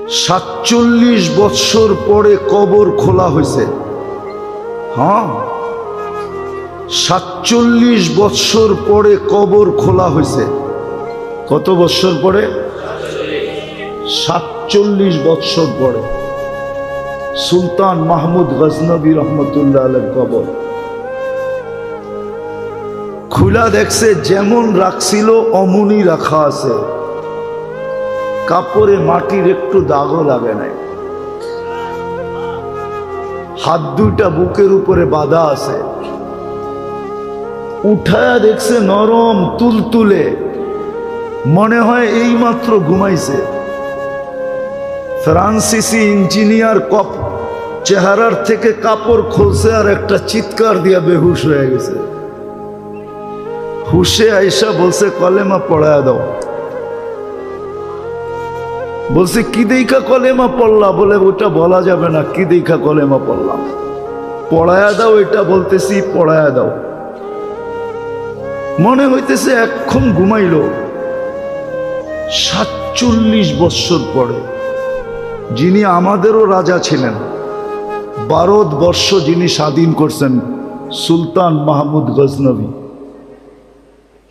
47 বৎসর পরে কবর খোলা হয়েছে। হ্যাঁ, 47 বৎসর পরে কবর খোলা হয়েছে। কত বৎসর পরে? 47 বৎসর পরে সুলতান মাহমুদ গজনবী রহমতুল্লাহ আলাইহির কবর খুলা দেখছে, যেমন রাখছিল অমনি রাখা আছে, কাপড়ে মাটির একটু দাগও লাগে নাই, হাত দুইটা বুকের উপরে বাঁধা আছে। উঠায়া দেখছে নরম তুলতুলে, মনে হয় এই মাত্র ঘুমাইছে। ফ্রান্সিসি ইঞ্জিনিয়ার কপ চেহারার থেকে কাপড় খুলছে আর একটা চিৎকার দিয়া বেহুশ হয়ে গেছে। হুশে আইসা বলছে কলেমা পড়ায়া দাও। বলছে কি দেখা কলেমা পড়লা? বলে ওটা বলা যাবে না, কি দেখা কলেমা পড়লাম। পড়ায়া দাও, এটা বলতেছি পড়ায়া দাও। মনে হইতেছে এখন ঘুমাইল। 47 বৎসর পরে যিনি আমাদেরও রাজা ছিলেন, ভারতবর্ষ যিনি স্বাধীন করছেন, সুলতান মাহমুদ গজনবী,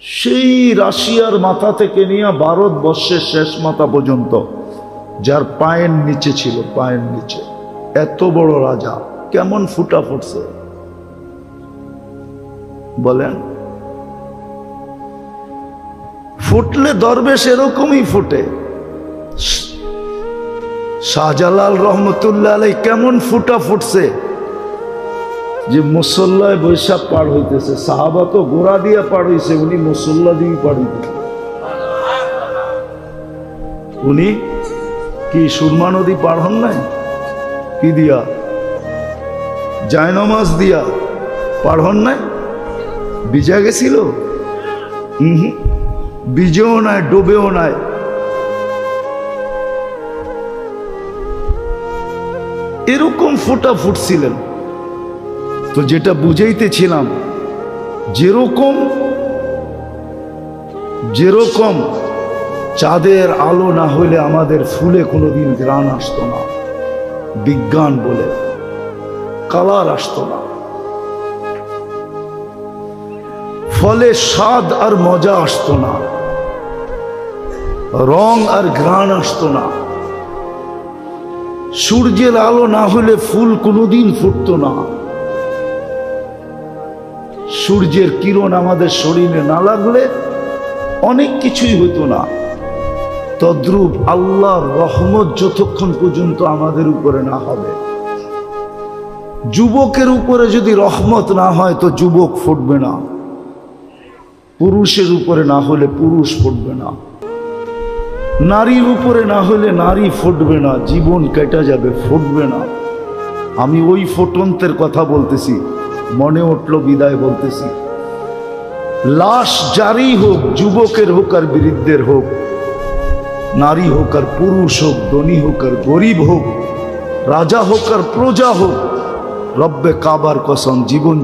সেই রাশিয়ার মাথা থেকে নিয়ে ভারতবর্ষের শেষ মাথা পর্যন্ত, যার পায়ের নিচে ছিল, পায়ের নিচে এত বড় রাজা, কেমন ফুটা ফুটছে বলেন? ফুটলে দরবেশ এরকমই ফুটে। শাহজালাল রহমতুল্লাহ আলাইহি কেমন ফুটা ফুটছে যে মুসল্লায় বৈশাখ পার হইতেছে। সাহাবা তো ঘোড়া দিয়ে পার হইছে, উনি মুসল্লা দিয়ে পার হইতেছে। উনি কি সুরমা নদী পার হন নাই? কি দিয়া? জায়নমাজ দিয়া পার হন নাই? ভিজা গেছিল? ভিজেও নাই, ডুবেও নাই। এরকম ফোটা ফুটছিলেন। তো যেটা বুঝাইতেছিলাম, যেরকম চাঁদের আলো না হইলে আমাদের ফুলে কোনোদিন ঘ্রাণ আসতো না, বিজ্ঞান বলে কালার আসতো না, ফলে স্বাদ আর মজা আসতো না, রং আর ঘ্রাণ আসতো না। সূর্যের আলো না হলে ফুল কোনোদিন ফুটতো না। সূর্যের কিরণ আমাদের শরীরে না লাগলে অনেক কিছুই হতো না। তদ্রূপ আল্লাহর রহমত যতক্ষণ পর্যন্ত আমাদের উপরে না হবে, যুবকের উপরে যদি রহমত না হয় তো যুবক ফুটবে না, পুরুষের উপরে না হলে পুরুষ ফুটবে না, নারীর উপরে না হলে নারী ফুটবে না, জীবন কেটে যাবে, ফুটবে না। আমি ওই ফুটন্তের কথা বলতেছি, মনে উঠল বিদায় বলতেছি। লাশ জারি হোক, যুবকের হোক আর বৃদ্ধের হোক, নারী হোক আর পুরুষ হোক, ধনী হোক আর গরিব হোক, রাজা হোক আর প্রজা হোক, রব্বে কাবার কসম, জীবন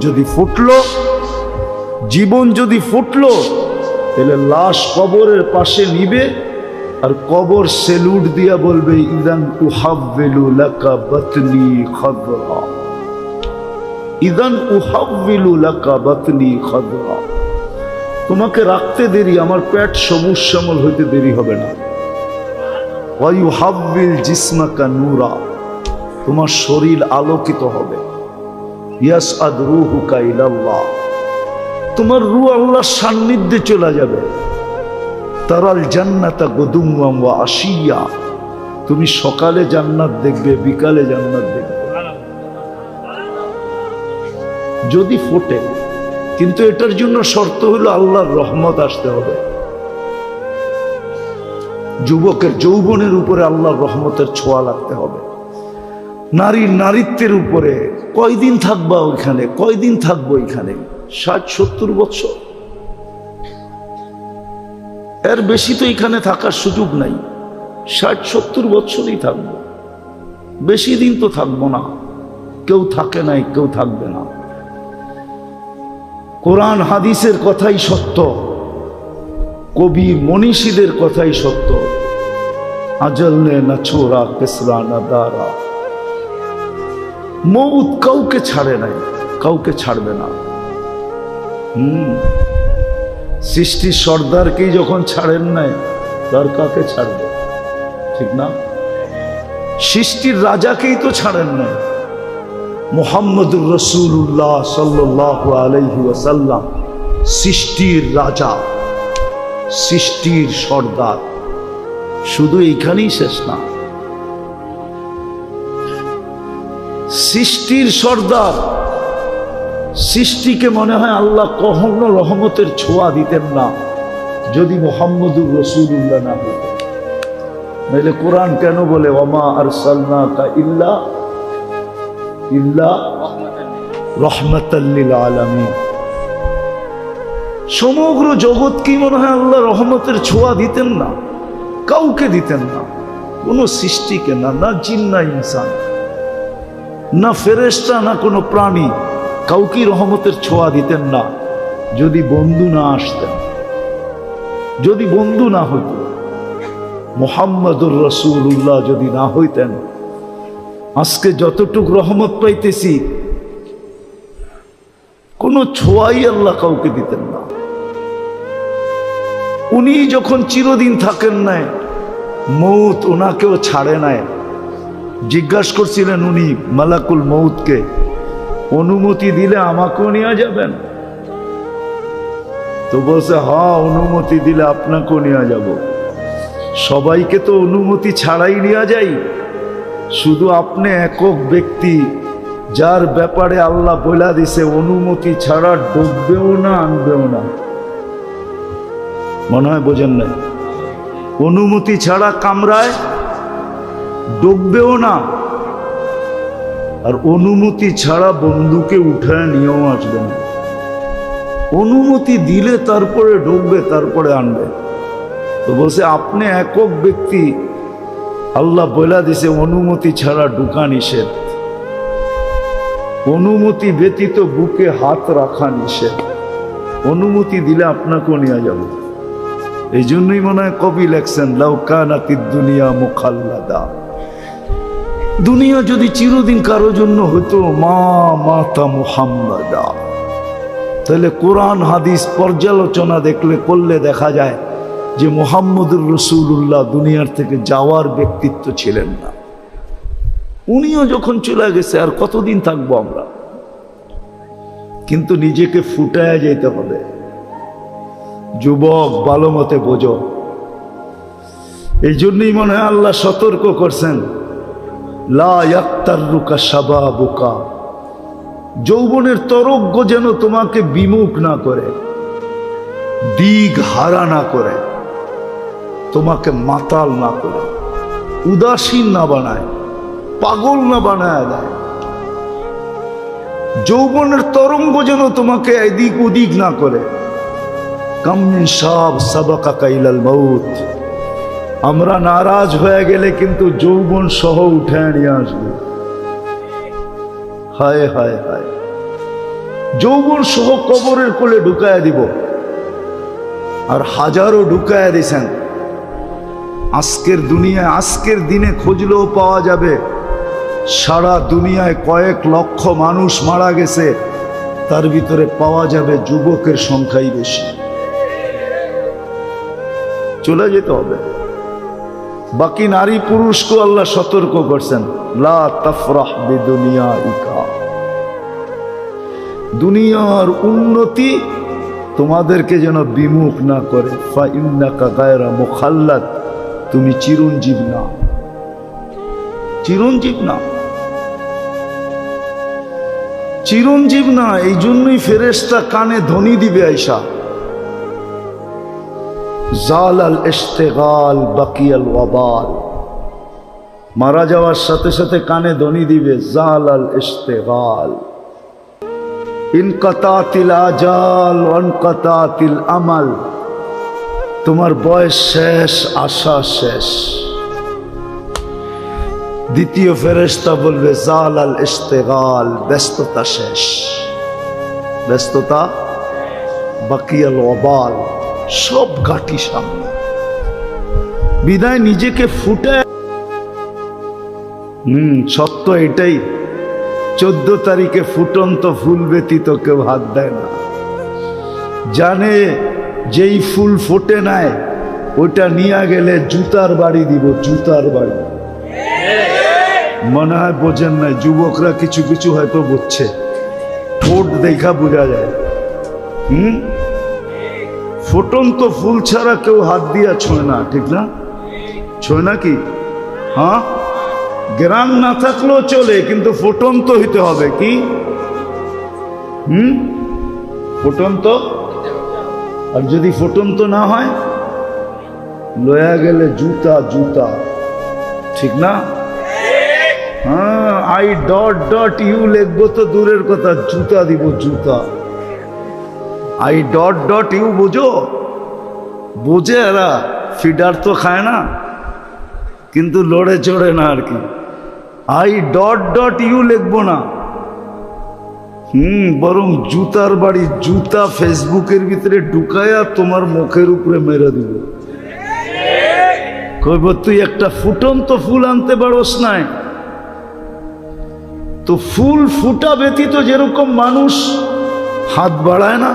যদি ফুটলো তাহলে লাশ কবরের পাশে নিবে আর কবর সেলুট দিয়া বলবে, ইদান উহাব্বিলু লাকা বাতনি খাদরা, ইদান উহাব্বিলু লাকা বাতনি খাদরা। তোমাকে রাখতে দেরি, আমার পেট সবুজ শ্যামল হইতে দেরি হবে না। ওয়া ইউহাব্বিল জিসমাকা নূরা, তোমার শরীর আলোকিত হবে। ইয়াসআদ রূহুকা ইলাল্লাহ, তোমার রূহ আল্লাহর সান্নিধ্যে চলে যাবে। তারাল জান্নাতা গুদুওয়াম ওয়া আশিয়া, তুমি সকালে জান্নাত দেখবে, বিকালে জান্নাত দেখবে যদি ফোটে। কিন্তু এটার জন্য শর্ত হলো আল্লাহর রহমত আসতে হবে। যুবকের যৌবনের উপরে আল্লাহর রহমতের ছোঁয়া লাগতে হবে। নারীর নারীত্বের উপরে কয়দিন থাকবা ওইখানে, কয়দিন থাকবো এখানে? 60-70 বছর, এর বেশি তো এখানে থাকার সুযোগ নাই। 60-70 বছরই থাকবো, বেশি দিন তো থাকবো না। কেউ থাকে নাই, কেউ থাকবে না। কোরআন হাদিসের কথাই সত্য, কবি মনীষীদের কথাই সত্য। আজল নে না ছোড়া কেসরা না দারা। মউত কাউকে ছাড়ে নাই, কাউকে ছাড়বে না। সৃষ্টির সর্দারকেই যখন ছাড়েন নাই, তার কাকে ছাড়বে? ঠিক না? সৃষ্টির রাজাকেই তো ছাড়েন নাই। মুহাম্মদুর রাসূলুল্লাহ সাল্লাল্লাহু আলাইহি ওয়াসাল্লাম সৃষ্টির রাজা, সৃষ্টির সর্দার। শুধু এইখানেই শেষ না, সৃষ্টির সর্দার। সৃষ্টিকে মনে হয় আল্লাহ কখনো রহমতের ছোঁয়া দিতেন না যদি মুহাম্মদুর রাসূলুল্লাহ না হতেন। নাহলে কোরআন কেন বলে ওয়ামা আরসালনাকা ইল্লা রাহমাতাল লিল আলামিন? সমগ্র জগৎ কি মনে হয় আল্লাহ রহমতের ছোঁয়া দিতেন না? কাউকে দিতেন না, কোন সৃষ্টিকে না, না জিন না ইনসান, না ফেরেশতা, না কোনো প্রাণী, কাউকে রহমতের ছোঁয়া দিতেন না যদি বন্ধু না আসতেন, যদি বন্ধু না হইত। মুহাম্মদুর রাসূলুল্লাহ যদি না হইতেন, আজকে যতটুক রহমত পাইতেছি কোনো ছোঁয়াই আল্লাহ কাউকে দিতেন না। উনি যখন চিরদিন থাকেন নাই, মৌত ওনাকেও ছাড়ে নাই। জিজ্ঞাসা করছিলেন উনি মালাকুল মৌতকে, অনুমতি দিলে আমাকেও নিয়ে যাবেন? তো বলছে হ্যাঁ, অনুমতি দিলে আপনাকেও নিয়ে যাব। সবাইকে তো অনুমতি ছাড়াই নিয়ে যাই, শুধু আপনি একক ব্যক্তি যার ব্যাপারে আল্লাহ বলে দিছে অনুমতি ছাড়া ডুববেও না, আনবেও না। মনে হয় বোঝেন না, অনুমতি ছাড়া কামরায় ডুববেও না, আর অনুমতি ছাড়া বন্ধুকে উঠায় নিয়েও আসবে না। অনুমতি দিলে তারপরে ডুববে, তারপরে আনবে। তো বলছে আপনি একক ব্যক্তি, আল্লাহ বলে দিছে অনুমতি ছাড়া ঢুকা নিষেধ, অনুমতি ব্যতীত বুকে হাত রাখা নিষেধ। অনুমতি দিলে আপনাকেও নিয়ে যাব। এই জন্যই মনে হয় কবি লেখছেন লাউ কানাতিদ দুনিয়া মুখাল্লাদা, দুনিয়া যদি চিরদিন কারো জন্য হতো মা মাতা মুহাম্মাদা। তাহলে কোরআন হাদিস পর্যালোচনা করলে দেখা যায় যে মুহাম্মদুর রাসূলুল্লাহ দুনিয়ার থেকে যাওয়ার ব্যক্তিত্ব ছিলেন না। উনিও যখন চলে গেছে আর কতদিন থাকবো আমরা? কিন্তু নিজেকে ফুটায় যেতে হবে। যুবক ভালো মতে বোঝো। এই জন্যই মনে হয় আল্লাহ সতর্ক করছেন লা ইয়াক্তাররুকা শাবাবুকা, যৌবনের তরঙ্গ যেন তোমাকে বিমুখ না করে, দিক হারা না করে, তোমাকে মাতাল না করে, উদাসীন না বানায়, পাগল না বানায় দেয়। যৌবনের তরঙ্গ যেন তোমাকে এদিক ওদিক না করে। কাম মিন শাব সাবাকাকা ইলাল মাউত, আমরা নারাজ হয়ে গেলে কিন্তু যৌবন সহ উঠে নিয়ে আসবে। হায় হায় হায়, যৌবন সহ কবরের কোলে ঢুকায় দিব। আর হাজারো ঢুকায় দিয়েছেন। আজকের দুনিয়ায়, আজকের দিনে খুঁজলেও পাওয়া যাবে সারা দুনিয়ায় কয়েক লক্ষ মানুষ মারা গেছে, তার ভিতরে পাওয়া যাবে যুবকের সংখ্যাই বেশি। চলে যেতে হবে। বাকি নারী পুরুষকে আল্লাহ সতর্ক করছেন লা তাফরাহ বিদুনিয়াইকা, দুনিয়ার উন্নতি তোমাদেরকে যেন বিমুখ না করে। ফা ইন্নাকা গায়রা মুখাল্লাদ, তুমি চিরঞ্জীব না, চিরঞ্জীব না, চিরঞ্জীব না। এই জন্যই ফেরেশতা কানে ধ্বনি দিবে আয়সা, জালাল ইশতিগাল বাকিয়াল ওয়াবাল। মারা যাওয়ার সাথে সাথে কানে ধ্বনি দিবে জালাল ইশতিগাল, ইনকাতাতিল আজাল ওয়ানকাতাতিল আমাল। তোমার বয়স শেষ, আশা শেষ। দ্বিতীয় ফেরেশতা বলবে জালাল ইশতিগাল, ব্যস্ততা শেষ, ব্যস্ততা। বাকিয়াল ওয়াবাল, সব ঘাটি সামনে। বিদায় নিজেকে ফুটে। সত্য এটাই, 14 তারিখে ফুটন্ত ফুল ব্যতীত কেউ হাত দেয় না। জানে যেই ফুল ফোটে নাই ওটা নিয়ে গেলে জুতার বাড়ি দিব, জুতার বাড়ি। মনে হয় বোঝেন নাই, যুবকরা কিছু কিছু হয়তো বুঝছে, ঠোঁট দেখা বোঝা যায়। ফুটন্ত ফুল ছাড়া কেউ হাত দিয়া ছোঁয় না, ঠিক না? ছোঁয় না কি? হ্যাঁ, গ্রাম না থাকলেও চলে, কিন্তু ফুটন্ত হইতে হবে। কি ফুটন্ত? আর যদি ফুটন্ত না হয়, লয়া গেলে জুতা, জুতা, ঠিক না? হ্যাঁ, I.U লিখবো তো দূরের কথা, জুতা দিব, জুতা। I.U বোঝো? বোঝে এরা, ফিডার তো খায় না, কিন্তু লড়ে চড়ে না আর কি। I.U লিখবো না, বরং জুতার বাড়ি, জুতা ফেসবুকের ভিতরে ঢুকায়া তোমার মুখের উপরে মেরে দিব। কইব তুই একটা ফুটন্ত ফুল আনতে পারোস নাই। তো ফুল ফুটা ব্যতীত যেরকম মানুষ হাত বাড়ায় না,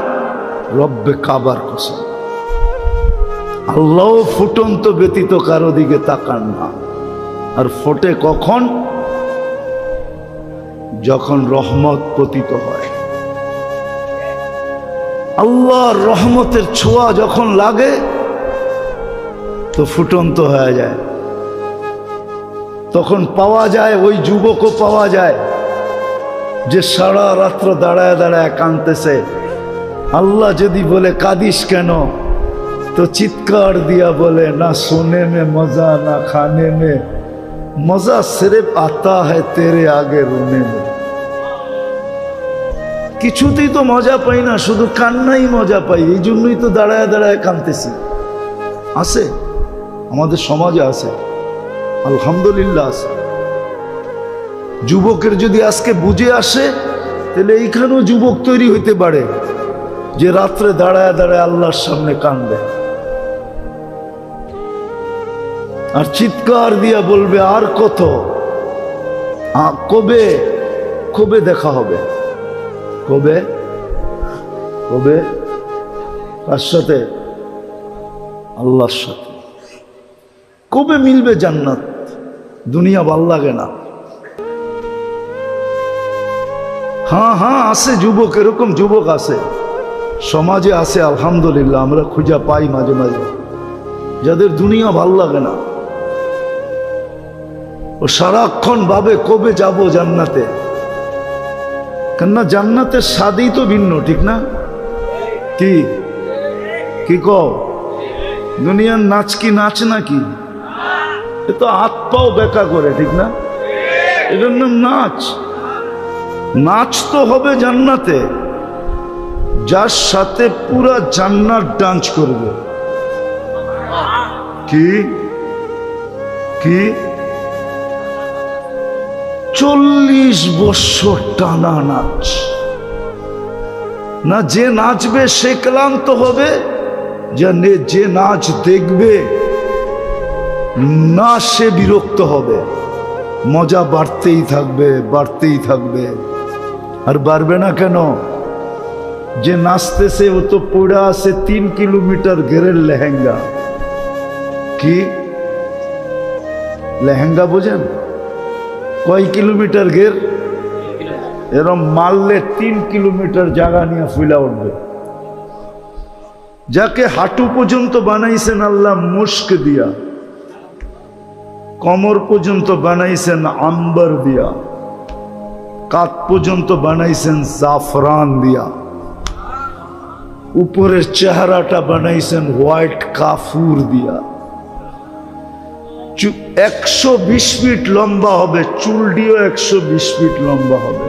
রব্বে কাবার কসম আল্লাহ ফুটন্ত ব্যতীত কারো দিকে তাকান না। আর ফোটে কখন? যখন রহমত পতিত হয়, আল্লাহর রহমতের ছোঁয়া যখন লাগে তো ফুটন্ত হয়ে যায়। তখন পাওয়া যায়, ওই যুবকও পাওয়া যায় যে সারা রাত্র দাঁড়ায় দাঁড়ায় কাঁদতেছে। আল্লাহ যদি বলে কাঁদিস কেন, তো চিৎকার দিয়া বলে, না সোনে মে মজা না খানে মে মজা, সির্ফ আতা হ্যায় তেরে আগে রোনে মে। কিছুতেই তো মজা পাই না, শুধু কান্নাই মজা পাই, এই জন্যই তো দাঁড়ায় দাঁড়ায় কাঁদতেছি। আছে, আমাদের সমাজে আছে, আলহামদুলিল্লাহ আছে। যুবকের যদি আজকে বুঝে আসে, তাহলে এইখানেও যুবক তৈরি হইতে পারে যে রাত্রে দাঁড়ায় দাঁড়ায় আল্লাহর সামনে কাঁদবে আর চিৎকার দিয়া বলবে, আর কত, কবে কবে দেখা হবে, কবে কবে, কার সাথে? আল্লাহর সাথে। কবে মিলবে জান্নাত? দুনিয়া ভাল লাগে না। হ্যাঁ হ্যাঁ, আছে যুবক, এরকম যুবক আছে, সমাজে আছে, আলহামদুলিল্লাহ, আমরা খুঁজা পাই মাঝে মাঝে, যাদের দুনিয়া ভাল লাগে না। ও সারাক্ষণ ভাবে কবে যাব জান্নাতে। কেননা জান্নাতের স্বাদই তো ভিন্ন, ঠিক না? কি কি কও? দুনিয়ার নাচ কি নাচ নাকি? এ তো হাত পাও বেকা করে, ঠিক না? এটার নাম নাচ। নাচ তো হবে জান্নাতে, যার সাথে পুরা জান্নাত ডান্স করবে। কি কি 40 বছর টানা নাচ না, যে নাচবে সে ক্লান্ত হবে, যে নাচ দেখবে না সে বিরক্ত হবে। মজা বাড়তেই থাকবে, বাড়তেই থাকবে। আর বাড়বে না কেন? যে নাচতেছে ও তো পড়া আছে 3 কিলোমিটার ঘেরের লেহেঙ্গা। কি লেহেঙ্গা বোঝেন? কয় কিলোমিটার ঘের? এরম মারলে 3 কিলোমিটার জায়গা নিয়ে ফুলা উঠবে। যাকে হাঁটু পর্যন্ত বানাইছেন আল্লাহ মুস্ক দিয়া, কমর পর্যন্ত বানাইছেন আম্বার দিয়া, কাত পর্যন্ত বানাইছেন জাফরান দিয়া, উপরের চেহারাটা বানাইছেন হোয়াইট কাফুর দিয়া, 120 ফিট লম্বা হবে, চুলটিও 120 ফিট লম্বা হবে।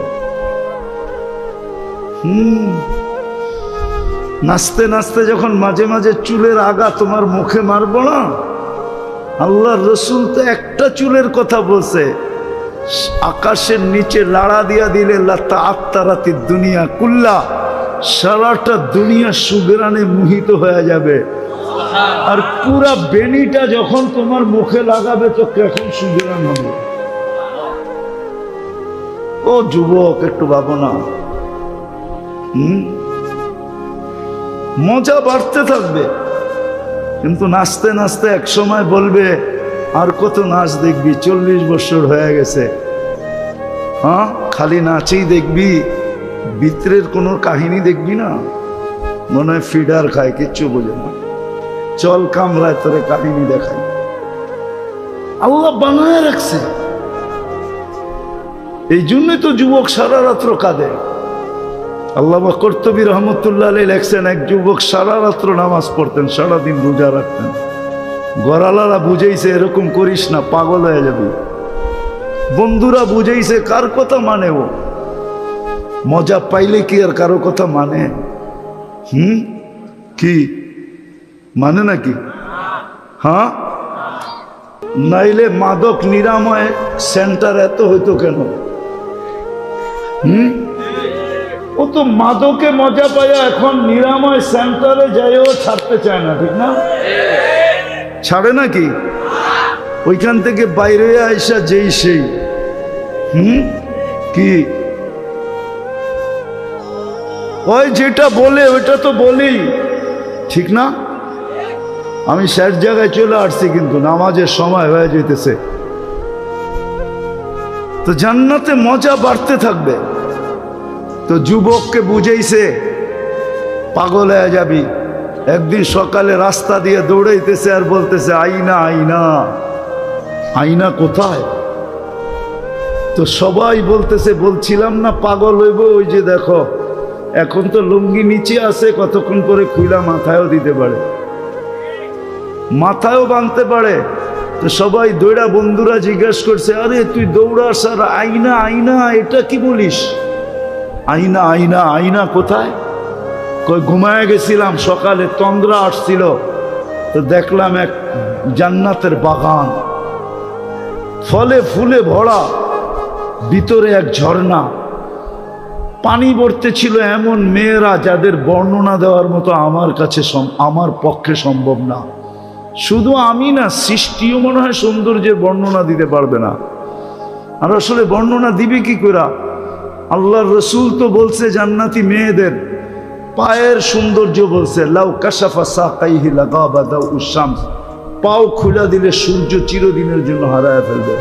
নাচতে নাচতে যখন মাঝে মাঝে চুলের আগা তোমার মুখে মারবো না, আল্লাহর রসুল তো একটা চুলের কথা বলছে, আকাশের নিচে লাড়া দিয়া দিলে লাতা আত্মারাতি দুনিয়া কুল্লা, সারাটা দুনিয়া সুগরানে মোহিত হয়ে যাবে। আর পুরা বেনিটা যখন তোমার মুখে লাগাবে তো কেমন সুবিধান হবে। ও যুবক, একটু ভাবো না। মজা বাড়তে থাকবে, কিন্তু নাচতে নাচতে এক সময় বলবে আর কত নাচ দেখবি, 40 বছর হয়ে গেছে। হ্যাঁ, খালি নাচেই দেখবি, ভিতরের কোনো কাহিনী দেখবি না। মনে হয় ফিডার খায়, কিচ্ছু বোঝে না। চল কামরায় তোরে কাহিনী দেখাই। আল্লাহ বানায় রাখছে, এই জন্যই তো যুবক সারা রাত্র কাঁদে। আল্লামা কর্তুবী রহমতুল্লাহ আলাইহি লেখছেন, এক যুবক সারা রাত্র নামাজ পড়তেন, সারাদিন রোজা রাখতেন। গড়ালারা বুঝাইছে এরকম করিস না, পাগল হয়ে যাবি। বন্ধুরা বুঝাইছে, কার কথা মানে ও? মজা পাইলে কি আর কারো কথা মানে? কি মানে নাকি? হ্যাঁ, নাইলে মাদক নিরাময় সেন্টার এত হইতো কেন? ও তো মাদকে মজা পায়, এখন নিরাময় সেন্টারে যাইও ছাড়তে চায় না, ঠিক না? ছাড়ে নাকি? ওইখান থেকে বাইরে আইসা যেই সেই কি ওই যেটা বলে ওইটা তো বলি, ঠিক না? আমি শেষ জায়গায় চলে আসছি, কিন্তু নামাজের সময় হয়ে যেতেছে। তো জান্নাতে মজা বাড়তে থাকবে। তো যুবককে বুঝাইছে পাগল হয়ে যাবি। একদিন সকালে রাস্তা দিয়ে দৌড়াইতেছে আর বলতেছে, আইনা আইনা আইনা কোথায়? তো সবাই বলতেছে, বলছিলাম না পাগল হইব, ওই যে দেখো এখন তো লুঙ্গি নিচে আছে, কতক্ষণ পরে খুইলা মাথায়ও দিতে পারে, মাথায়ও বাঁধতে পারে। তো সবাই দৌড়া, বন্ধুরা জিজ্ঞেস করছে, আরে তুই দৌড়াস আর আইনা আইনা এটা কি বলিস? আইনা আইনা আইনা কোথায়? কই ঘুমায় গেছিলাম, সকালে তন্দ্রা আসছিল, তো দেখলাম এক জান্নাতের বাগান, ফলে ফুলে ভরা, ভিতরে এক ঝর্ণা, পানি ভরতে ছিল এমন মেয়েরা যাদের বর্ণনা দেওয়ার মতো আমার পক্ষে সম্ভব না। শুধু আমি না, সৃষ্টিও মনে হয় সৌন্দর্যের বর্ণনা দিতে পারবে না। আর আসলে বর্ণনা দিবে কি করে? আল্লাহর রসুল তো বলছে জান্নাতি মেয়েদের পায়ের সৌন্দর্য বলছে, লাউ কাশাফা সাকাইহি লাগাবা দাউ শামস, পাও খুলে দিলে সূর্য চিরদিনের জন্য হারায় ফেলবে।